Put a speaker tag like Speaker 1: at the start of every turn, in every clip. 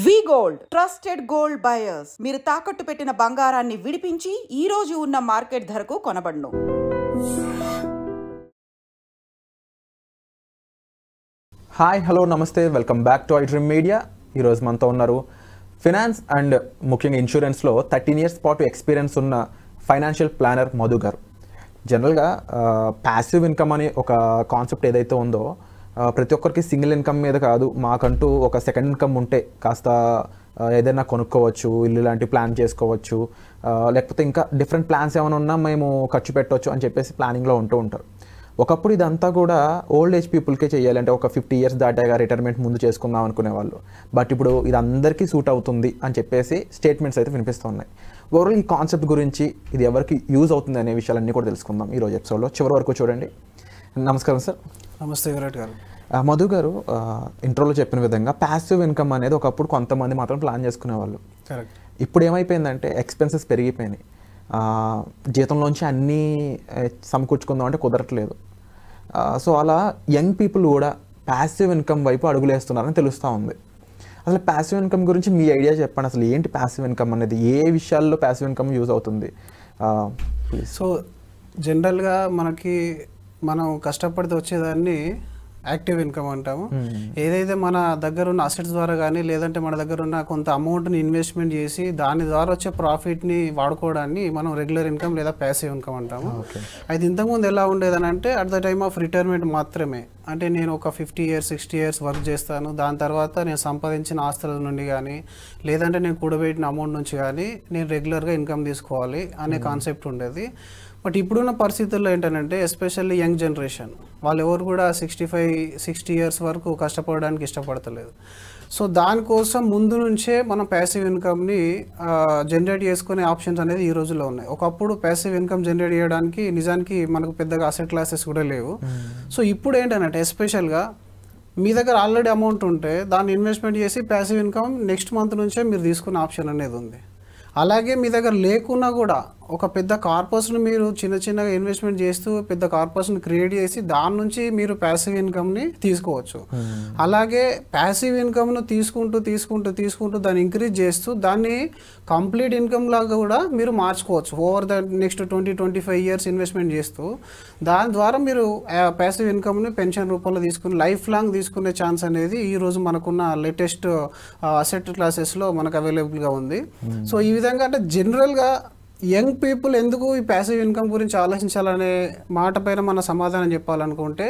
Speaker 1: వి gold trusted gold buyers. మీరు తాకట్టు పెట్టిన బంగారాన్ని విడిపించి ఈ రోజు ఉన్న మార్కెట్ ధరకు కొనబడును.
Speaker 2: హాయ్, హలో, నమస్తే, welcome back to iDream media. ఈరోజు మనతో ఉన్నారు ఫినాన్స్ అండ్ ముఖ్యంగా ఇన్సూరెన్స్లో 13 years పాటు ఎక్స్పీరియన్స్ ఉన్న ఫైనాన్షియల్ ప్లానర్ మధు గారు. జనరల్గా ప్యాసివ్ ఇన్కమ్ అనే ఒక కాన్సెప్ట్ ఏదైతే ఉందో ప్రతి ఒక్కరికి సింగిల్ ఇన్కమ్ మీద కాదు, మాకంటూ ఒక సెకండ్ ఇన్కమ్ ఉంటే కాస్త ఏదైనా కొనుక్కోవచ్చు, ఇల్లు లాంటి ప్లాన్ చేసుకోవచ్చు, లేకపోతే ఇంకా డిఫరెంట్ ప్లాన్స్ ఏమైనా ఉన్నా మేము ఖర్చు పెట్టవచ్చు అని చెప్పేసి ప్లానింగ్లో ఉంటూ ఉంటారు. ఒకప్పుడు ఇదంతా కూడా ఓల్డ్ ఏజ్ పీపుల్కే చేయాలంటే ఒక 50 years దాటాగా రిటైర్మెంట్ ముందు చేసుకుందాం అనుకునేవాళ్ళు. బట్ ఇప్పుడు ఇది అందరికీ సూట్ అవుతుంది అని చెప్పేసి స్టేట్మెంట్స్ అయితే వినిపిస్తున్నాయి. ఓవరాల్ ఈ కాన్సెప్ట్ గురించి ఇది ఎవరికి యూజ్ అవుతుంది అనే విషయాలన్నీ కూడా తెలుసుకుందాం ఈరోజు ఎపిసోడ్లో. చివరి వరకు చూడండి. నమస్కారం సార్.
Speaker 3: నమస్తే విరాట్ గారు.
Speaker 2: మధు గారు, ఇంట్రోలో చెప్పిన విధంగా ప్యాసివ్ ఇన్కమ్ అనేది ఒకప్పుడు కొంతమంది మాత్రం ప్లాన్ చేసుకునేవాళ్ళు. ఇప్పుడు ఏమైపోయిందంటే ఎక్స్పెన్సెస్ పెరిగిపోయినాయి. జీతంలోంచి అన్నీ సమకూర్చుకుందాం అంటే కుదరట్లేదు. సో అలా యంగ్ పీపుల్ కూడా ప్యాసివ్ ఇన్కమ్ వైపు అడుగులేస్తున్నారని తెలుస్తూ ఉంది. అసలు ప్యాసివ్ ఇన్కమ్ గురించి మీ ఐడియా చెప్పండి. అసలు ఏంటి ప్యాసివ్ ఇన్కమ్ అనేది, ఏ విషయాల్లో ప్యాసివ్ ఇన్కమ్ యూజ్ అవుతుంది?
Speaker 3: సో జనరల్గా మనం కష్టపడితే వచ్చేదాన్ని యాక్టివ్ ఇన్కమ్ అంటాము. ఏదైతే మన దగ్గర ఉన్న అసెట్స్ ద్వారా కానీ లేదంటే మన దగ్గర ఉన్న కొంత అమౌంట్ని ఇన్వెస్ట్మెంట్ చేసి దాని ద్వారా వచ్చే ప్రాఫిట్ని వాడుకోవడాన్ని మనం రెగ్యులర్ ఇన్కమ్ లేదా ప్యాసివ్ ఇన్కమ్ అంటాము. అయితే ఇంతకుముందు ఎలా ఉండేదని అంటే at the time of retirement మాత్రమే. అంటే నేను ఒక 50 years 60 years వర్క్ చేస్తాను, దాని తర్వాత నేను సంపాదించిన ఆస్తుల నుండి కానీ లేదంటే నేను కూడబెట్టిన అమౌంట్ నుంచి కానీ నేను రెగ్యులర్గా ఇన్కమ్ తీసుకోవాలి అనే కాన్సెప్ట్ ఉండేది. బట్ ఇప్పుడున్న పరిస్థితుల్లో ఏంటంటే ఎస్పెషల్లీ యంగ్ జనరేషన్ వాళ్ళు ఎవరు కూడా 65-60 years వరకు కష్టపడడానికి ఇష్టపడతలేదు. సో దానికోసం ముందు నుంచే మనం ప్యాసివ్ ఇన్కమ్ని జనరేట్ చేసుకునే ఆప్షన్స్ అనేది ఈ రోజుల్లో ఉన్నాయి. ఒకప్పుడు ప్యాసివ్ ఇన్కమ్ జనరేట్ చేయడానికి నిజానికి మనకు పెద్దగా అసెట్ క్లాసెస్ కూడా లేవు. సో ఇప్పుడు ఏంటంటే ఎస్పెషల్గా మీ దగ్గర ఆల్రెడీ అమౌంట్ ఉంటే దాన్ని ఇన్వెస్ట్మెంట్ చేసి ప్యాసివ్ ఇన్కమ్ నెక్స్ట్ మంత్ నుంచే మీరు తీసుకునే ఆప్షన్ అనేది ఉంది. అలాగే మీ దగ్గర లేకున్నా కూడా ఒక పెద్ద కార్పస్ను మీరు చిన్నగా ఇన్వెస్ట్మెంట్ చేస్తూ పెద్ద కార్పస్ను క్రియేట్ చేసి దాని నుంచి మీరు ప్యాసివ్ ఇన్కమ్ని తీసుకోవచ్చు. అలాగే ప్యాసివ్ ఇన్కమ్ను తీసుకుంటూ దాన్ని ఇంక్రీజ్ చేస్తూ దాన్ని కంప్లీట్ ఇన్కమ్ లాగా కూడా మీరు మార్చుకోవచ్చు. Over the next 20-25 years investment చేస్తూ దాని ద్వారా మీరు ప్యాసివ్ ఇన్కమ్ని పెన్షన్ రూపంలో తీసుకుని లైఫ్ లాంగ్ తీసుకునే ఛాన్స్ అనేది ఈరోజు మనకున్న లేటెస్ట్ అసెట్ క్లాసెస్లో మనకు అవైలబుల్గా ఉంది. సో ఈ విధంగా అంటే జనరల్గా యంగ్ పీపుల్ ఎందుకు ఈ ప్యాసివ్ ఇన్కమ్ గురించి ఆలోచించాలనే మాట పైన మన సమాధానం చెప్పాలనుకుంటే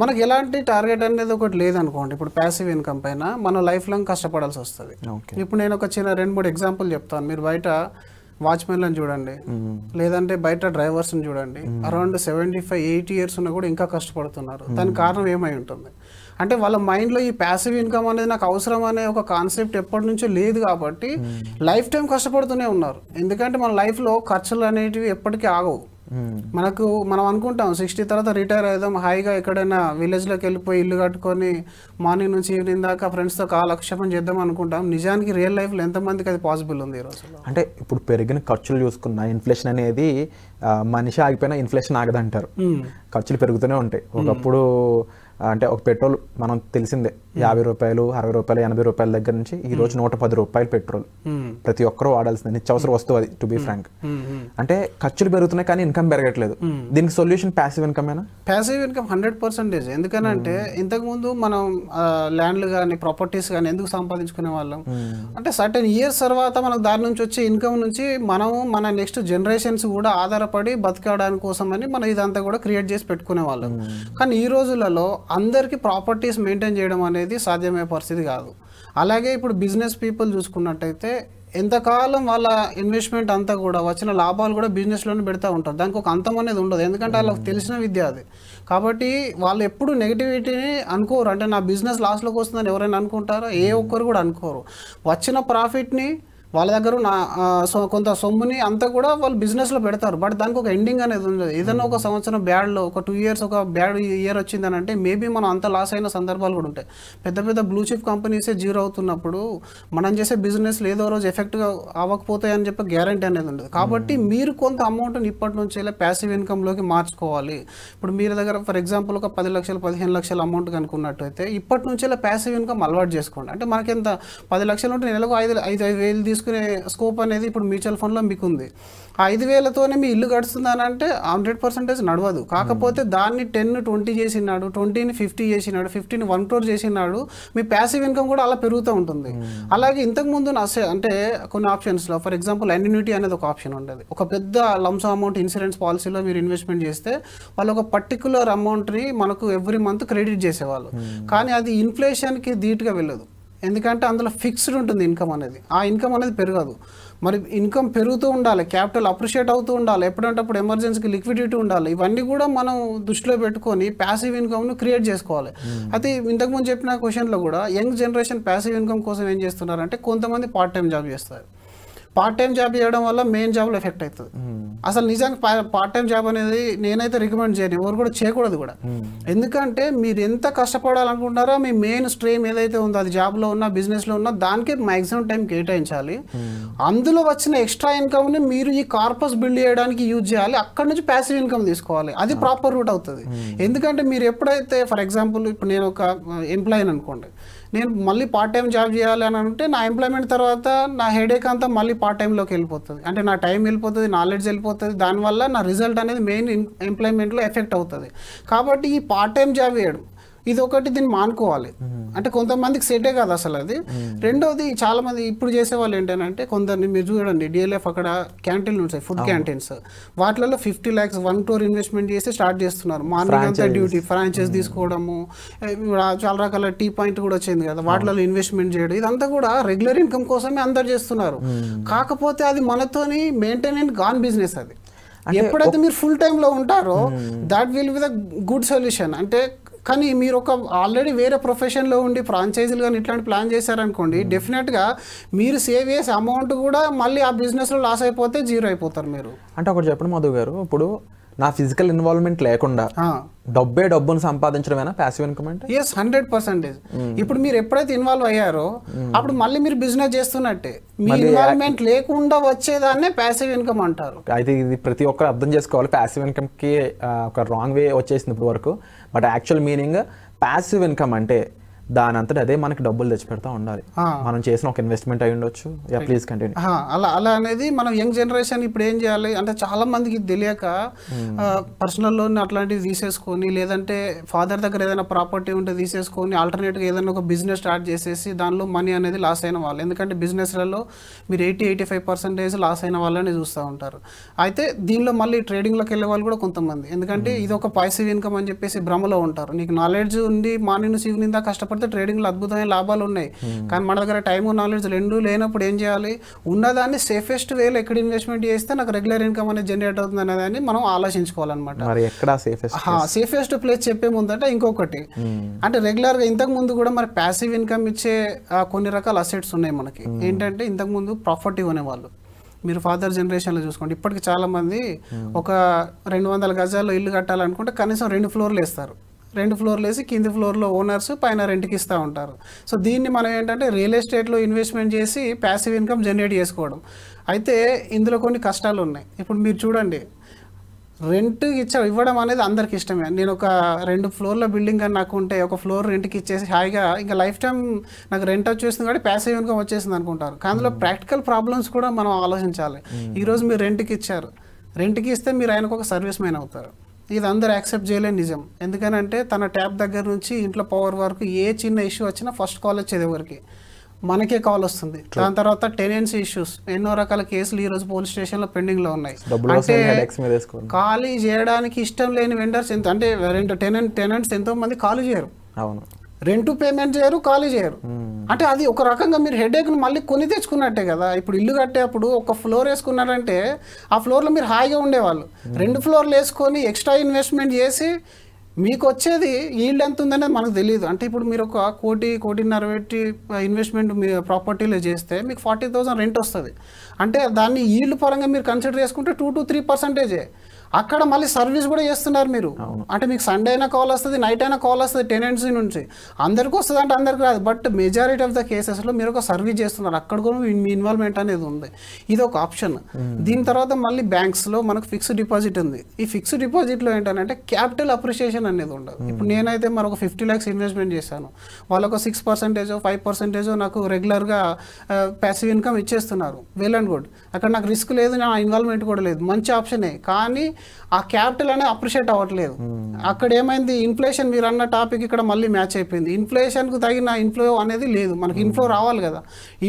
Speaker 3: మనకు ఎలాంటి టార్గెట్ అనేది ఒకటి లేదనుకోండి. ఇప్పుడు ప్యాసివ్ ఇన్కమ్ పైన మనం లైఫ్ లాంగ్ కష్టపడాల్సి వస్తుంది. ఇప్పుడు నేను ఒక చిన్న 2-3 ఎగ్జాంపుల్ చెప్తాను. మీరు బయట వాచ్మెన్లను చూడండి, లేదంటే బయట డ్రైవర్స్ని చూడండి, అరౌండ్ 75-80 years ఉన్నా కూడా ఇంకా కష్టపడుతున్నారు. దానికి కారణం ఏమై ఉంటుంది అంటే వాళ్ళ మైండ్లో ఈ ప్యాసివ్ ఇన్కమ్ అనేది నాకు అవసరం అనే ఒక కాన్సెప్ట్ ఎప్పటి నుంచో లేదు కాబట్టి లైఫ్ టైం కష్టపడుతూనే ఉన్నారు. ఎందుకంటే మన లైఫ్లో ఖర్చులు అనేటివి ఎప్పటికీ ఆగవు. మనం అనుకుంటాం 60 తర్వాత రిటైర్ అవుదాం, హాయిగా ఎక్కడైనా విలేజ్లోకి వెళ్ళిపోయి ఇల్లు కట్టుకొని మార్నింగ్ నుంచి ఈవినింగ్ దాకా ఫ్రెండ్స్తో కాలక్షేపం చేద్దాం అనుకుంటాం. నిజానికి రియల్ లైఫ్లో ఎంతమందికి అది పాసిబుల్ ఉంది ఈ రోజుల్లో?
Speaker 2: అంటే ఇప్పుడు పెరిగిన ఖర్చులు చూసుకున్న ఇన్ఫ్లేషన్ అనేది మనిషి ఆగిపోయినా ఇన్ఫ్లేషన్ ఆగదంటారు. ఖర్చులు పెరుగుతూనే ఉంటాయి. ఒకప్పుడు అంటే ఒక పెట్రోల్ మనం తెలిసిందే 50 రూపాయలు 60 రూపాయలు 80 రూపాయల దగ్గర నుంచి ఈ రోజు 110 రూపాయలు పెట్రోల్. ప్రతి ఒక్కరూ వాడాల్సిందే, నిత్యావసర వస్తువు అది, టు బీ ఫ్రాంక్. అంటే ఖర్చులు పెరుగుతున్నాయి కానీ ఇన్కమ్ పెరగట్లేదు. దీనికి సొల్యూషన్ ప్యాసివ్ ఇన్కమేనా?
Speaker 3: Passive income 100%. ఎందుకనంటే ఇంతకుముందు మనం ల్యాండ్లు కానీ ప్రాపర్టీస్ కానీ ఎందుకు సంపాదించుకునే వాళ్ళం అంటే సర్టెన్ ఇయర్స్ తర్వాత మనకు దాని నుంచి వచ్చే ఇన్కమ్ నుంచి మనము మన నెక్స్ట్ జనరేషన్స్ కూడా ఆధారపడి బతకడానికి కోసమని మనం ఇదంతా కూడా క్రియేట్ చేసి పెట్టుకునే వాళ్ళం. కానీ ఈ రోజులలో అందరికీ ప్రాపర్టీస్ మెయింటైన్ చేయడం అనేది సాధ్యమయ్యే పరిస్థితి కాదు. అలాగే ఇప్పుడు బిజినెస్ పీపుల్ చూసుకున్నట్టయితే ఎంతకాలం వాళ్ళ ఇన్వెస్ట్మెంట్ అంతా కూడా వచ్చిన లాభాలు కూడా బిజినెస్లోనే పెడతా ఉంటారు. దానికి ఒక అంతం అనేది ఉండదు, ఎందుకంటే వాళ్ళకి తెలిసిన విద్య అది. కాబట్టి వాళ్ళు ఎప్పుడు నెగిటివిటీని అనుకోరు. అంటే నా బిజినెస్ లాస్లోకి వస్తుందని ఎవరైనా అనుకుంటారో? ఏ ఒక్కరు కూడా అనుకోరు. వచ్చిన ప్రాఫిట్ని వాళ్ళ దగ్గర ఉన్న కొంత సొమ్ముని అంతా కూడా వాళ్ళు బిజినెస్లో పెడతారు. బట్ దానికి ఒక ఎండింగ్ అనేది ఉండదు. ఏదైనా ఒక సంవత్సరం బ్యాడ్లో ఒక 2 years ఒక బ్యాడ్ ఇయర్ వచ్చిందని అంటే మేబీ మనం అంత లాస్ అయిన సందర్భాలు కూడా ఉంటాయి. పెద్ద పెద్ద బ్లూ చిప్ కంపెనీసే జీరో అవుతున్నప్పుడు మనం చేసే బిజినెస్లు ఏదో రోజు ఎఫెక్ట్గా అవ్వకపోతాయని చెప్పి గ్యారంటీ అనేది ఉండదు. కాబట్టి మీరు కొంత అమౌంట్ని ఇప్పటి నుంచి ప్యాసివ్ ఇన్కమ్లోకి మార్చుకోవాలి. ఇప్పుడు మీరు దగ్గర ఫర్ ఎగ్జాంపుల్ ఒక 10 లక్షలు 15 లక్షల అమౌంట్ కనుక్కున్నట్టయితే ఇప్పటి నుంచి ప్యాసివ్ ఇన్కమ్ అలవాటు చేసుకోండి. అంటే మనకి ఎంత 10 లక్షలు ఉంటే నెలకు 5,000 తీసుకునే స్కోప్ అనేది ఇప్పుడు మ్యూచువల్ ఫండ్లో మీకు ఉంది. ఆ 5,000తోనే మీ ఇల్లు గడుస్తుందని అంటే 100% నడవదు. కాకపోతే దాన్ని 10-20 చేసినాడు, 20ని 50 చేసినాడు, 50ని 1 crore చేసినాడు, మీ ప్యాసివ్ ఇన్కమ్ కూడా అలా పెరుగుతూ ఉంటుంది. అలాగే ఇంతకుముందు అంటే కొన్ని ఆప్షన్స్లో ఫర్ ఎగ్జాంపుల్ అన్యూనిటీ అనేది ఒక ఆప్షన్ ఉండేది. ఒక పెద్ద లంసమ్ అమౌంట్ ఇన్సూరెన్స్ పాలసీలో మీరు ఇన్వెస్ట్మెంట్ చేస్తే వాళ్ళు ఒక పర్టికులర్ అమౌంట్ని మనకు ఎవ్రీ మంత్ క్రెడిట్ చేసేవాళ్ళు. కానీ అది ఇన్ఫ్లేషన్కి ధీటుగా వెళ్ళదు. ఎందుకంటే అందులో ఫిక్స్డ్ ఉంటుంది ఇన్కమ్ అనేది. ఆ ఇన్కమ్ అనేది పెరగదు. మరి ఇన్కమ్ పెరుగుతూ ఉండాలి, క్యాపిటల్ అప్రిషియేట్ అవుతూ ఉండాలి, ఎప్పుడంటప్పుడు ఎమర్జెన్సీకి లిక్విడిటీ ఉండాలి. ఇవన్నీ కూడా మనం దృష్టిలో పెట్టుకొని ప్యాసివ్ ఇన్కమ్ను క్రియేట్ చేసుకోవాలి. అయితే ఇంతకుముందు చెప్పిన క్వశ్చన్లో కూడా యంగ్ జనరేషన్ ప్యాసివ్ ఇన్కమ్ కోసం ఏం చేస్తున్నారంటే కొంతమంది పార్ట్ టైం జాబ్ చేస్తారు. పార్ట్ టైం జాబ్ చేయడం వల్ల మెయిన్ జాబ్లో ఎఫెక్ట్ అవుతుంది. అసలు నిజానికి పార్ట్ టైం జాబ్ అనేది నేనైతే రికమెండ్ చేయను, ఎవరు కూడా చేయకూడదు కూడా. ఎందుకంటే మీరు ఎంత కష్టపడాలనుకుంటారో మీ మెయిన్ స్ట్రీమ్ ఏదైతే ఉందో అది జాబ్లో ఉన్న బిజినెస్లో ఉన్న దానికి మ్యాక్సిమం టైం కేటాయించాలి. అందులో వచ్చిన ఎక్స్ట్రా ఇన్కమ్ని మీరు ఈ కార్పస్ బిల్డ్ చేయడానికి యూజ్ చేయాలి. అక్కడ నుంచి ప్యాసివ్ ఇన్కమ్ తీసుకోవాలి. అది ప్రాపర్ రూట్ అవుతుంది. ఎందుకంటే మీరు ఎప్పుడైతే ఫర్ ఎగ్జాంపుల్ ఇప్పుడు నేను ఒక ఎంప్లాయీని అనుకోండి, నేను మళ్ళీ పార్ట్ టైం జాబ్ చేయాలి అని అంటే నా ఎంప్లాయ్మెంట్ తర్వాత నా హెడేక్ అంతా మళ్ళీ పార్ట్ టైంలోకి వెళ్ళిపోతుంది. అంటే నా టైం వెళ్ళిపోతుంది, నాలెడ్జ్ వెళ్ళిపోతుంది. దానివల్ల నా రిజల్ట్ అనేది మెయిన్ ఎంప్లాయ్మెంట్లో ఎఫెక్ట్ అవుతుంది. కాబట్టి ఈ పార్ట్ టైం జాబ్ చేయడం ఇది ఒకటి, దీన్ని మానుకోవాలి. అంటే కొంతమందికి సెటే కాదు అసలు అది. రెండోది చాలా మంది ఇప్పుడు చేసేవాళ్ళు ఏంటంటే కొందరిని మీరు చూడండి డిఎల్ఎఫ్ అక్కడ క్యాంటీన్లు ఉంటాయి, ఫుడ్ క్యాంటీన్స్, వాటిలలో 50 lakhs 1 crore ఇన్వెస్ట్మెంట్ చేసి స్టార్ట్ చేస్తున్నారు. మార్నింగ్ అంతా డ్యూటీ, ఫ్రాంచైజ్ తీసుకోవడము, చాలా రకాల టీ పాయింట్ కూడా వచ్చింది కదా, వాటిలో ఇన్వెస్ట్మెంట్ చేయడం, ఇదంతా కూడా రెగ్యులర్ ఇన్కమ్ కోసమే అందరు చేస్తున్నారు. కాకపోతే అది మనతోని మెయింటైన్ గాన్ బిజినెస్. అది ఎప్పుడైతే మీరు ఫుల్ టైంలో ఉంటారో that will be the good solution. అంటే కానీ మీరు ఒక ఆల్రెడీ వేరే ప్రొఫెషన్లో ఉండి ఫ్రాంచైజీలు కానీ ఇట్లాంటి ప్లాన్ చేశారనుకోండి, డెఫినెట్గా మీరు సేవ్ చేసే అమౌంట్ కూడా మళ్ళీ ఆ బిజినెస్లో లాస్ అయిపోతే జీరో అయిపోతారు మీరు.
Speaker 2: అంటే ఒకటి చెప్పండి మధు గారు, ఇప్పుడు నా ఫిజికల్ ఇన్వాల్వ్మెంట్ లేకుండా డబ్బును సంపాదించడమేనా ప్యాసివ్ ఇన్కమ్ అంటే?
Speaker 3: ఎస్, 100%. ఇప్పుడు మీరు ఎప్పుడైతే ఇన్వాల్వ్ అయ్యారో అప్పుడు మళ్ళీ మీరు బిజినెస్ చేస్తున్నట్టే. మీ ఇన్వాల్వ్మెంట్ లేకుండా వచ్చేదాన్నే ప్యాసివ్ ఇన్కమ్ అంటారు.
Speaker 2: అయితే ఇది ప్రతి ఒక్కరు అర్థం చేసుకోవాలి. ప్యాసివ్ ఇన్కమ్కి ఒక రాంగ్ వే వచ్చేసింది ఇప్పుడు వరకు. But actual meaning passive income అంటే దాని అంతటా అదే మనకి డబ్బులు తెచ్చి పెడతా ఉండాలి. మనం చేసిన ఒక ఇన్వెస్ట్మెంట్ అయి ఉండొచ్చు. Please continue.
Speaker 3: అలా అనేది మనం యంగ్ జనరేషన్ ఇప్పుడు ఏం చేయాలి అంటే చాలా మందికి తెలియక పర్సనల్ లోన్ అట్లాంటివి తీసేసుకొని, లేదంటే ఫాదర్ దగ్గర ఏదైనా ప్రాపర్టీ ఉంటే తీసేసుకొని ఆల్టర్నేట్గా ఏదైనా ఒక బిజినెస్ స్టార్ట్ చేసేసి దానిలో మనీ అనేది లాస్ అయిన వాళ్ళు. ఎందుకంటే బిజినెస్లలో మీరు 80-85% లాస్ అయిన వాళ్ళని చూస్తూ ఉంటారు. అయితే దీనిలో మళ్ళీ ట్రేడింగ్లోకి వెళ్ళే వాళ్ళు కూడా కొంతమంది, ఎందుకంటే ఇది ఒక పాసివ్ ఇన్కమ్ అని చెప్పేసి భ్రమలో ఉంటారు. నీకు నాలెడ్జ్ ఉండి మార్నింగ్ నుంచి ఈవినింగ్ దాకా కష్టపడి ట్రేడింగ్లో అద్భుతమైన లాభాలు ఉన్నాయి. కానీ మన దగ్గర టైము నాలెడ్జ్ రెండు లేనప్పుడు ఏం చేయాలి? ఉన్నదాన్ని సేఫెస్ట్ వేలో ఎక్కడ ఇన్వెస్ట్మెంట్ చేస్తే నాకు రెగ్యులర్ ఇన్కమ్ అనేది జనరేట్ అవుతుంది అనేదాన్ని మనం ఆలోచించుకోవాలన్నమాట. సేఫెస్ట్ ప్లేస్ చెప్పే ముందంటే ఇంకొకటి అంటే రెగ్యులర్గా ఇంతకు ముందు కూడా మరి ప్యాసివ్ ఇన్కమ్ ఇచ్చే కొన్ని రకాల అసెట్స్ ఉన్నాయి మనకి. ఏంటంటే ఇంతకు ముందు ప్రాపర్టీ కొనేవాళ్ళు. మీరు ఫాదర్ జనరేషన్లో చూసుకోండి, ఇప్పటికి చాలామంది ఒక 200 గజాల్లో ఇల్లు కట్టాలనుకుంటే కనీసం 2 ఫ్లోర్లు వేస్తారు. 2 ఫ్లోర్లు వేసి కింది ఫ్లోర్లో ఓనర్స్, పైన రెంట్కి ఇస్తూ ఉంటారు. సో దీన్ని మనం ఏంటంటే రియల్ ఎస్టేట్లో ఇన్వెస్ట్మెంట్ చేసి ప్యాసివ్ ఇన్కమ్ జనరేట్ చేసుకోవడం. అయితే ఇందులో కొన్ని కష్టాలు ఉన్నాయి. ఇప్పుడు మీరు చూడండి, రెంట్ ఇవ్వడం అనేది అందరికి ఇష్టమే. నేను ఒక 2 ఫ్లోర్ల బిల్డింగ్ అని నాకు ఉంటే ఒక ఫ్లోర్ రెంట్కి ఇచ్చేసి హాయిగా ఇంకా లైఫ్ టైం నాకు రెంట్ వచ్చేసింది కాబట్టి ప్యాసివ్ ఇన్కమ్ వచ్చేసింది అనుకుంటారు. కానీ అందులో ప్రాక్టికల్ ప్రాబ్లమ్స్ కూడా మనం ఆలోచించాలి. ఈరోజు మీరు రెంట్కి ఇచ్చారు, రెంట్కి ఇస్తే మీరు ఆయనకు ఒక సర్వీస్ మ్యాన్ అవుతారు. ఇది అందరూ యాక్సెప్ట్ చేయలేని నిజం. ఎందుకనంటే తన ట్యాప్ దగ్గర నుంచి ఇంట్లో పవర్ వరకు ఏ చిన్న ఇష్యూ వచ్చినా ఫస్ట్ కాల్ వచ్చేది ఎవరికి? మనకే కాల్ వస్తుంది. దాని తర్వాత టెనెన్సీ ఇష్యూస్, ఎన్నో రకాల కేసులు ఈ రోజు పోలీస్ స్టేషన్లో పెండింగ్లో ఉన్నాయి. అంటే ఖాళీ చేయడానికి ఇష్టం లేని వెండర్స్ ఎంత అంటే టెనెంట్స్ ఎంతో మంది ఖాళీ చేయరు, రెంట్ పేమెంట్ చేయరు, ఖాళీ చేయరు. అంటే అది ఒక రకంగా మీరు హెడేక్ను మళ్ళీ కొని తెచ్చుకున్నట్టే కదా. ఇప్పుడు ఇల్లు కట్టేప్పుడు ఒక ఫ్లోర్ వేసుకున్నారంటే ఆ ఫ్లోర్లో మీరు హాయిగా ఉండేవాళ్ళు. 2 ఫ్లోర్లు వేసుకొని ఎక్స్ట్రా ఇన్వెస్ట్మెంట్ చేసి మీకు వచ్చేది ఈల్డ్ ఎంత ఉందనేది మనకు తెలియదు. అంటే ఇప్పుడు మీరు ఒక కోటిన్నర పెట్టి ఇన్వెస్ట్మెంట్ మీ ప్రాపర్టీలో చేస్తే మీకు 40,000 రెంట్ వస్తుంది. అంటే దాన్ని ఈల్డ్ పరంగా మీరు కన్సిడర్ చేసుకుంటే 2 to 3%. అక్కడ మళ్ళీ సర్వీస్ కూడా చేస్తున్నారు మీరు. అంటే మీకు సండే అయినా కాల్ వస్తుంది, నైట్ అయినా కాల్ వస్తుంది టెనెంట్స్ నుంచి. అందరికీ వస్తుంది అంటే అందరికి రాదు, బట్ మెజారిటీ ఆఫ్ ద కేసెస్లో మీరు ఒక సర్వీస్ చేస్తున్నారు, అక్కడ కూడా మీ ఇన్వాల్వ్మెంట్ అనేది ఉంది. ఇది ఒక ఆప్షన్. దీని తర్వాత మళ్ళీ బ్యాంక్స్లో మనకు ఫిక్స్డ్ డిపాజిట్ ఉంది. ఈ ఫిక్స్డ్ డిపాజిట్లో ఏంటంటే క్యాపిటల్ అప్రిషియేషన్ అనేది ఉండదు. ఇప్పుడు నేనైతే మరొక 50 lakhs ఇన్వెస్ట్మెంట్ చేశాను, వాళ్ళు ఒక 6% 5% నాకు రెగ్యులర్గా ప్యాసివ్ ఇన్కమ్ ఇచ్చేస్తున్నారు. వెల్ అండ్ గుడ్, అక్కడ నాకు రిస్క్ లేదు, నా ఇన్వాల్వ్మెంట్ కూడా లేదు, మంచి ఆప్షనే. కానీ ఆ క్యాపిటల్ అనేది అప్రిషియేట్ అవ్వట్లేదు. అక్కడ ఏమైంది, ఇన్ఫ్లేషన్ మీరు అన్న టాపిక్ ఇక్కడ మళ్ళీ మ్యాచ్ అయిపోయింది. ఇన్ఫ్లేషన్కు తగిన ఇన్ఫ్లో అనేది లేదు, మనకి ఇన్ఫ్లో రావాలి కదా.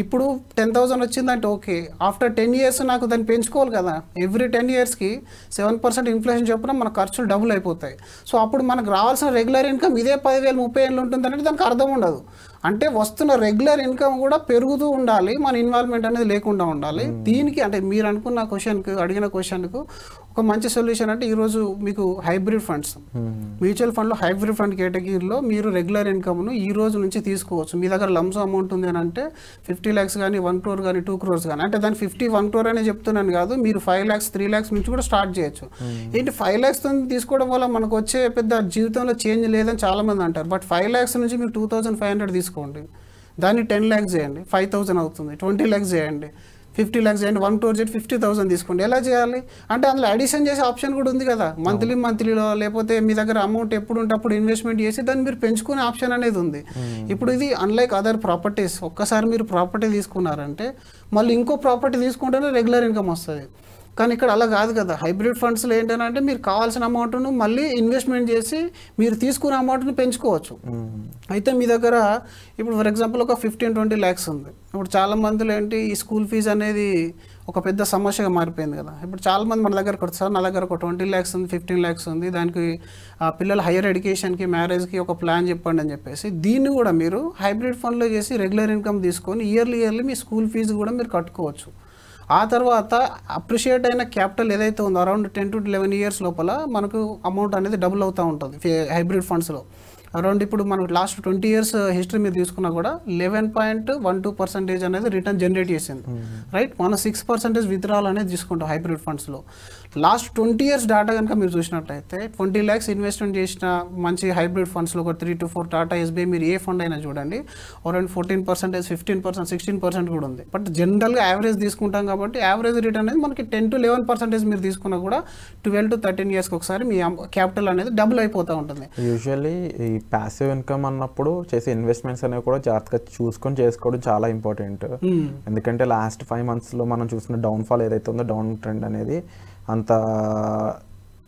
Speaker 3: ఇప్పుడు 10,000 వచ్చిందంటే ఓకే, ఆఫ్టర్ 10 years నాకు దాన్ని పెంచుకోవాలి కదా. ఎవ్రీ 10 yearsకి 7% ఇన్ఫ్లేషన్ చొప్పున మన ఖర్చులు డబుల్ అయిపోతాయి. సో అప్పుడు మనకు రావాల్సిన రెగ్యులర్ ఇన్కమ్ ఇదే 10,000 30,000 ఉంటుంది అనేది దానికి అర్థం ఉండదు. అంటే వస్తున్న రెగ్యులర్ ఇన్కమ్ కూడా పెరుగుతూ ఉండాలి, మన ఇన్వాల్వ్మెంట్ అనేది లేకుండా ఉండాలి. దీనికి అంటే మీరు అనుకున్న క్వశ్చన్కి, అడిగిన క్వశ్చన్కు ఒక మంచి సొల్యూషన్ అంటే ఈరోజు మీకు హైబ్రిడ్ ఫండ్స్, మ్యూచువల్ ఫండ్లో హైబ్రిడ్ ఫండ్ కేటగిరీలో మీరు రెగ్యులర్ ఇన్కమ్ను ఈ రోజు నుంచి తీసుకోవచ్చు. మీ దగ్గర లంసో అమౌంట్ ఉంది అని అంటే 50 lakhs కానీ 1 crore కానీ 2 crores కానీ, అంటే దాన్ని 1 crore అనే చెప్తున్నాను కాదు, మీరు 5 lakhs 3 lakhs నుంచి కూడా స్టార్ట్ చేయొచ్చు. ఏంటి 5 lakhs తీసుకోవడం వల్ల మనకు వచ్చే పెద్ద జీవితంలో చేంజ్ లేదని చాలామంది అంటారు. బట్ 5 lakhs నుంచి మీరు 2,500 తీసుకోండి, దాన్ని 10 lakhs చేయండి, 5,000 అవుతుంది. 20 lakhs చేయండి, 50 lakhs చేయండి, 1 crore చేయండి, 50,000 తీసుకోండి. ఎలా చేయాలి అంటే అందులో అడిషన్ చేసే ఆప్షన్ కూడా ఉంది కదా. మంత్లీలో లేకపోతే మీ దగ్గర అమౌంట్ ఎప్పుడు ఉంటే అప్పుడు ఇన్వెస్ట్మెంట్ చేసి దాన్ని మీరు పెంచుకునే ఆప్షన్ అనేది ఉంది. ఇప్పుడు ఇది అన్లైక్ అదర్ ప్రాపర్టీస్, ఒక్కసారి మీరు ప్రాపర్టీ తీసుకున్నారంటే మళ్ళీ ఇంకో ప్రాపర్టీ తీసుకుంటేనే రెగ్యులర్ ఇన్కమ్ వస్తుంది. కానీ ఇక్కడ అలా కాదు కదా. హైబ్రిడ్ ఫండ్స్లో ఏంటంటే మీరు కావాల్సిన అమౌంట్ను మళ్ళీ ఇన్వెస్ట్మెంట్ చేసి మీరు తీసుకునే అమౌంట్ని పెంచుకోవచ్చు. అయితే మీ దగ్గర ఇప్పుడు ఫర్ ఎగ్జాంపుల్ ఒక 15-20 lakhs ఉంది. ఇప్పుడు చాలా మందిలో ఏంటి, ఈ స్కూల్ ఫీజు అనేది ఒక పెద్ద సమస్యగా మారిపోయింది కదా. ఇప్పుడు చాలామంది మన దగ్గరకు వస్తారు, నా దగ్గర ఒక 20 lakhs ఉంది, 15 lakhs ఉంది, దానికి పిల్లల హైయర్ ఎడ్యుకేషన్కి, మ్యారేజ్కి ఒక ప్లాన్ చెప్పండి అని చెప్పేసి దీన్ని కూడా మీరు హైబ్రిడ్ ఫండ్లో చేసి రెగ్యులర్ ఇన్కమ్ తీసుకొని ఇయర్లీ మీ స్కూల్ ఫీజు కూడా మీరు కట్టుకోవచ్చు. ఆ తర్వాత అప్రిషియేట్ అయిన క్యాపిటల్ ఏదైతే ఉందో అరౌండ్ 10 to 11 years లోపల మనకు అమౌంట్ అనేది డబుల్ అవుతూ ఉంటుంది హైబ్రిడ్ ఫండ్స్లో. అరౌండ్ ఇప్పుడు మనకు లాస్ట్ 20 years హిస్టరీ మీరు తీసుకున్నా కూడా 11.12% అనేది రిటర్న్ జనరేట్ చేసింది. రైట్, మనం 6% విత్డ్రాల్ అనేది తీసుకుంటాం హైబ్రిడ్ ఫండ్స్లో. లాస్ట్ 20 years డేటా కనుక మీరు చూసినట్టయితే 20 lakhs ఇన్వెస్ట్మెంట్ చేసిన మంచి హైబ్రిడ్ ఫండ్స్లో ఒక 3 to 4 టాటా ఎస్బీఐ మీరు ఏ ఫండ్ అయినా చూడండి, అరౌండ్ 14%, 15%, 16% కూడా ఉంది. బట్ జనరల్గా యావరేజ్ తీసుకుంటాం కాబట్టి యావరేజ్ రిటర్న్ అనేది మనకి 10 to 11% మీరు తీసుకున్నా కూడా 12 to 13 yearsకి ఒకసారి మీ క్యాపిటల్ అనేది డబుల్ అయిపోతూ ఉంటుంది.
Speaker 2: యూజువల్లీ ఈ ప్యాసివ్ ఇన్కమ్ అన్నప్పుడు చేసే ఇన్వెస్ట్మెంట్స్ అనేవి కూడా జాగ్రత్తగా చూసుకొని చేసుకోవడం చాలా ఇంపార్టెంట్. ఎందుకంటే లాస్ట్ 5 monthsలో మనం చూసిన డౌన్ఫాల్ ఏదైతే ఉందో, డౌన్ ట్రెండ్ అనేది అంత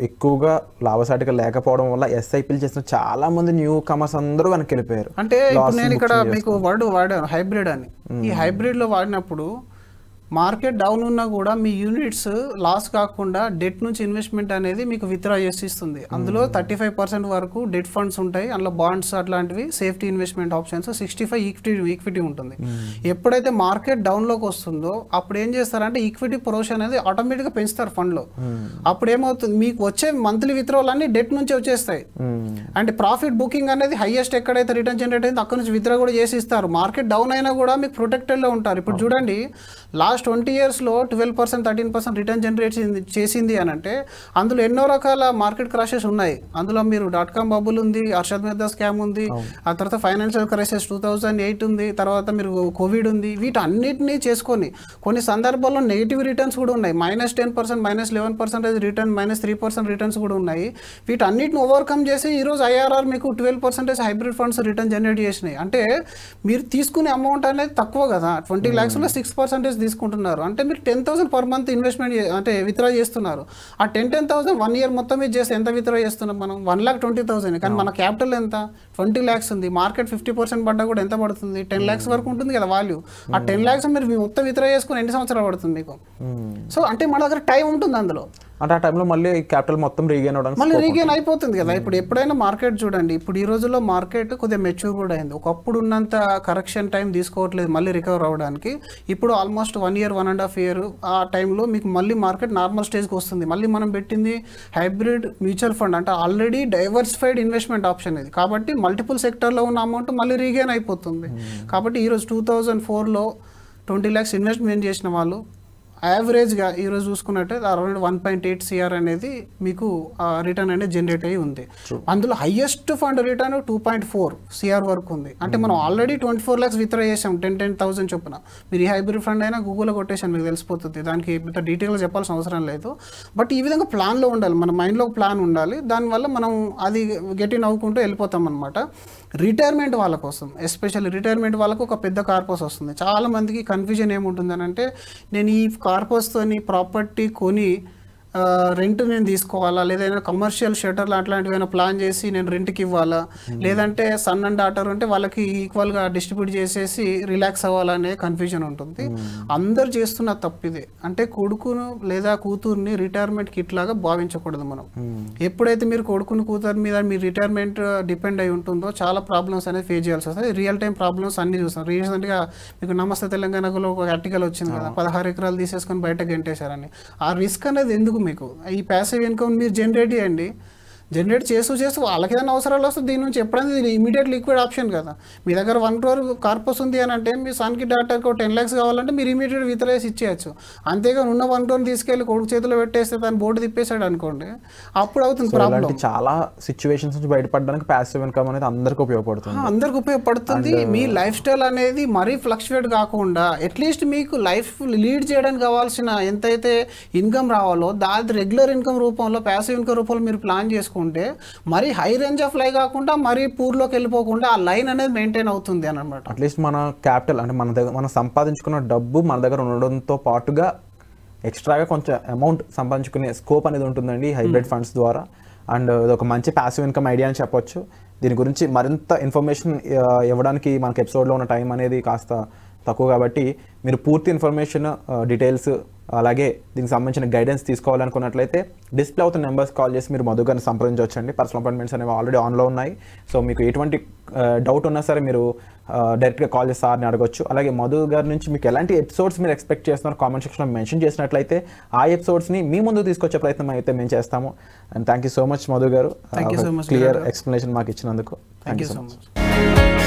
Speaker 2: ఎక్కువగా లాభసాటిగా లేకపోవడం వల్ల ఎస్ఐపీలు చేసిన చాలా మంది న్యూ కమర్స్ అందరూ వెనక్కి వెళ్ళిపోయారు.
Speaker 3: అంటే ఇప్పుడు నేను ఇక్కడ మీకు వర్డ్ వాడాను హైబ్రిడ్ అని. ఈ హైబ్రిడ్లో వాడినప్పుడు మార్కెట్ డౌన్ ఉన్నా కూడా మీ యూనిట్స్ లాస్ కాకుండా డెట్ నుంచి ఇన్వెస్ట్మెంట్ అనేది మీకు విత్డ్రా చేసి ఇస్తుంది. అందులో 35% వరకు డెట్ ఫండ్స్ ఉంటాయి, అందులో బాండ్స్ అట్లాంటివి సేఫ్టీ ఇన్వెస్ట్మెంట్ ఆప్షన్స్, 65 ఈక్విటీ ఉంటుంది. ఎప్పుడైతే మార్కెట్ డౌన్లోకి వస్తుందో అప్పుడు ఏం చేస్తారంటే ఈక్విటీ ప్రొషన్ అనేది ఆటోమేటిక్గా పెంచుతారు ఫండ్లో. అప్పుడు ఏమవుతుంది, మీకు వచ్చే మంత్లీ విత్డ్రాల్ అన్ని డెట్ నుంచి వచ్చేస్తాయి. అంటే ప్రాఫిట్ బుకింగ్ అనేది హైయెస్ట్ ఎక్కడైతే రిటర్న్ జనరేట్ అయిందో అక్కడ నుంచి విత్డ్రా కూడా చేసి ఇస్తారు. మార్కెట్ డౌన్ అయినా కూడా మీకు ప్రొటెక్టెడ్లో ఉంటారు. ఇప్పుడు చూడండి లాస్ట్ 20 yearsలో 12%, 13% రిటర్న్ జనరేట్ చేసింది అని అంటే అందులో ఎన్నో రకాల మార్కెట్ క్రాషెస్ ఉన్నాయి. అందులో మీరు .com బబుల్ ఉంది, అర్షద్ మెహతా స్కామ్ ఉంది, ఆ తర్వాత ఫైనాన్షియల్ క్రైసిస్ 2008 ఉంది, తర్వాత మీరు కోవిడ్ ఉంది. వీటన్నిటినీ చేసుకొని కొన్ని సందర్భాల్లో నెగిటివ్ రిటర్న్స్ కూడా ఉన్నాయి, -10%, -11% రిటర్న్, -3% రిటర్న్స్ కూడా ఉన్నాయి. వీటన్నిటిని ఓవర్కమ్ చేసి ఈరోజు IRR మీకు 12% హైబ్రిడ్ ఫండ్స్ రిటర్న్ జనరేట్ చేసినాయి. అంటే మీరు తీసుకునే అమౌంట్ అనేది తక్కువ కదా, 20 lakhsలో 6% తీసుకుంటున్నారు. అంటే మీరు 10,000 per month ఇన్వెస్ట్మెంట్ అంటే విత్డ్రా చేస్తున్నారు. ఆ 10,000 1 year మొత్తం మీద చేస్తే ఎంత విత్డ్రా చేస్తున్నాం మనం? 1,20,000. కానీ మన క్యాపిటల్ ఎంత? 20 lakhs ఉంది. మార్కెట్ 50% పడ్డా కూడా ఎంత పడుతుంది? 10 lakhs వరకు ఉంటుంది కదా వాల్యూ. ఆ 10 lakhs మీరు మొత్తం విత్డ్రా చేసుకుని ఎన్ని సంవత్సరాలు పడుతుంది మీకు? సో అంటే మన దగ్గర టైం ఉంటుంది అందులో.
Speaker 2: అంటే ఆ టైంలో మళ్ళీ క్యాపిటల్ మొత్తం రీగెయిన్ అవడానికి
Speaker 3: మళ్ళీ రీగెయిన్ అయిపోతుంది కదా. ఇప్పుడు ఎప్పుడైనా మార్కెట్ చూడండి, ఇప్పుడు ఈ రోజుల్లో మార్కెట్ కొద్దిగా మెచ్యూర్ కూడా అయింది. ఒకప్పుడు ఉన్నంత కరెక్షన్ టైం తీసుకోవట్లేదు మళ్ళీ రికవర్ అవ్వడానికి. ఇప్పుడు ఆల్మోస్ట్ 1 year 1.5 year ఆ టైంలో మీకు మళ్ళీ మార్కెట్ నార్మల్ స్టేజ్కి వస్తుంది. మళ్ళీ మనం పెట్టింది హైబ్రిడ్ మ్యూచువల్ ఫండ్, అంటే ఆల్రెడీ డైవర్సిఫైడ్ ఇన్వెస్ట్మెంట్ ఆప్షన్ ఇది. కాబట్టి మల్టిపుల్ సెక్టర్లో ఉన్న అమౌంట్ మళ్ళీ రీగెయిన్ అయిపోతుంది. కాబట్టి ఈరోజు 2004లో 20 lakhs ఇన్వెస్ట్మెంట్ చేసిన వాళ్ళు యావరేజ్గా ఈరోజు చూసుకున్నట్టే అరౌండ్ 1.8 CR అనేది మీకు రిటర్న్ అనేది జనరేట్ అయ్యి ఉంది. అందులో హైయెస్ట్ ఫండ్ రిటర్న్ 2.4 CR వరకు ఉంది. అంటే మనం ఆల్రెడీ 24 lakhs విత్డ్రా చేసాం 10,000 చొప్పున. మీరు ఈ హైబ్రిడ్ ఫండ్ అయినా గూగుల్లో కొట్టేసాను, మీకు తెలిసిపోతుంది. దానికి ఇంత డీటెయిల్గా చెప్పాల్సిన అవసరం లేదు. బట్ ఈ విధంగా ప్లాన్లో ఉండాలి, మన మైండ్లో ఒక ప్లాన్ ఉండాలి. దానివల్ల మనం అది గెటిన్ అవ్వుకుంటూ వెళ్ళిపోతాం అనమాట. రిటైర్మెంట్ వాళ్ళ కోసం, ఎస్పెషల్లీ రిటైర్మెంట్ వాళ్ళకు ఒక పెద్ద కార్పస్ వస్తుంది. చాలా మందికి కన్ఫ్యూజన్ ఏముంటుందని అంటే, నేను ఈ కార్పస్తోని ప్రాపర్టీ కొని రెంట్ నేను తీసుకోవాలా, లేదైనా కమర్షియల్ షటర్లు అట్లాంటివైనా ప్లాన్ చేసి నేను రెంట్కి ఇవ్వాలా, లేదంటే సన్ అండ్ డాటర్ ఉంటే వాళ్ళకి ఈక్వల్గా డిస్ట్రిబ్యూట్ చేసేసి రిలాక్స్ అవ్వాలనే కన్ఫ్యూజన్ ఉంటుంది. అందరు చేస్తున్న తప్పిదే. అంటే కొడుకును లేదా కూతుర్ని రిటైర్మెంట్ కిట్ లాగా భావించకూడదు మనం. ఎప్పుడైతే మీరు కొడుకుని కూతురు మీద మీ రిటైర్మెంట్ డిపెండ్ అయి ఉంటుందో చాలా ప్రాబ్లమ్స్ అనేది ఫేస్ చేయాల్సి వస్తుంది. రియల్ టైం ప్రాబ్లమ్స్ అన్ని చూస్తాం. రీసెంట్గా మీకు నమస్తే తెలంగాణలో ఒక ఆర్టికల్ వచ్చింది కదా, 16 ఎకరాలు తీసేసుకొని బయటకు గెంటేశారని. ఆ రిస్క్ అనేది ఎందుకు? మీకు ఈ ప్యాసివ్ ఇన్కమ్ మీరు జనరేట్ చేయండి. జనరేట్ చేస్తూ వాళ్ళకి ఏదైనా అవసరాలు వస్తే దీని నుంచి ఎప్పుడైనా ఇది ఇమీడియట్ లిక్విడ్ ఆప్షన్ కదా. మీ దగ్గర 1 crore కార్పస్ ఉంది అని అంటే మీ సన్కి డాటర్కి 10 lakhs కావాలంటే మీరు ఇమీడియట్ విత్డ్రాసి ఇచ్చేయచ్చు. అంతేగాని ఉన్న 1 crore తీసుకెళ్ళి కొడుకు చేతిలో పెట్టేస్తే దాన్ని బోర్డు తిప్పేసాడు అనుకోండి, అప్పుడు అవుతుంది ప్రాబ్లం.
Speaker 2: చాలా సిచ్యువేషన్స్ నుంచి బయటపడడానికి ప్యాసివ్ ఇన్కమ్ అనేది అందరికీ ఉపయోగపడుతుంది.
Speaker 3: మీ లైఫ్ స్టైల్ అనేది మరీ ఫ్లక్చువేట్ కాకుండా అట్లీస్ట్ మీకు లైఫ్ లీడ్ చేయడానికి కావాల్సిన ఎంతైతే ఇన్కమ్ రావాలో దాని రెగ్యులర్ ఇన్కమ్ రూపంలో, ప్యాసివ్ ఇన్కమ్ రూపంలో మీరు ప్లాన్ చేసుకుంటే మరి హై రేంజ్ ఆఫ్ లై కాకుండా మరీ పూర్లోకి వెళ్ళిపోకుండా ఆ లైన్ అనేది మెయింటైన్ అవుతుంది అన్నమాట.
Speaker 2: అట్లీస్ట్ మన క్యాపిటల్ అంటే మన దగ్గర మనం సంపాదించుకున్న డబ్బు మన దగ్గర ఉండడంతో పాటుగా ఎక్స్ట్రాగా కొంచెం అమౌంట్ సంపాదించుకునే స్కోప్ అనేది ఉంటుందండి హైబ్రిడ్ ఫండ్స్ ద్వారా. అండ్ ఇది ఒక మంచి ప్యాసివ్ ఇన్కమ్ ఐడియా అని చెప్పొచ్చు. దీని గురించి మరింత ఇన్ఫర్మేషన్ ఇవ్వడానికి మనకి ఎపిసోడ్లో ఉన్న టైం అనేది కాస్త తక్కువ కాబట్టి మీరు పూర్తి ఇన్ఫర్మేషన్, డీటెయిల్స్, అలాగే దీనికి సంబంధించిన గైడెన్స్ తీసుకోవాలనుకున్నట్లయితే డిస్ప్లే అవుతున్న నెంబర్స్ కాల్ చేసి మీరు మధు గారిని సంప్రదించవచ్చండి. పర్సనల్ అపాయింట్మెంట్స్ అనేవి ఆల్రెడీ ఆన్లో ఉన్నాయి. సో మీకు ఎటువంటి డౌట్ ఉన్నా సరే మీరు డైరెక్ట్గా కాల్ చేసి సార్ని అడగొచ్చు. అలాగే మధు గారి నుంచి మీకు ఎలాంటి ఎపిసోడ్స్ మీరు ఎక్స్పెక్ట్ చేస్తున్నారు కామెంట్ సెక్షన్లో మెన్షన్ చేసినట్లయితే ఆ ఎపిసోడ్స్ని మీ ముందు తీసుకొచ్చే ప్రయత్నం అయితే మేము చేస్తాము. And thank you so much Madhu గారు, క్లియర్ ఎక్స్ప్లెనేషన్ మాకు ఇచ్చినందుకు. Thank you so much.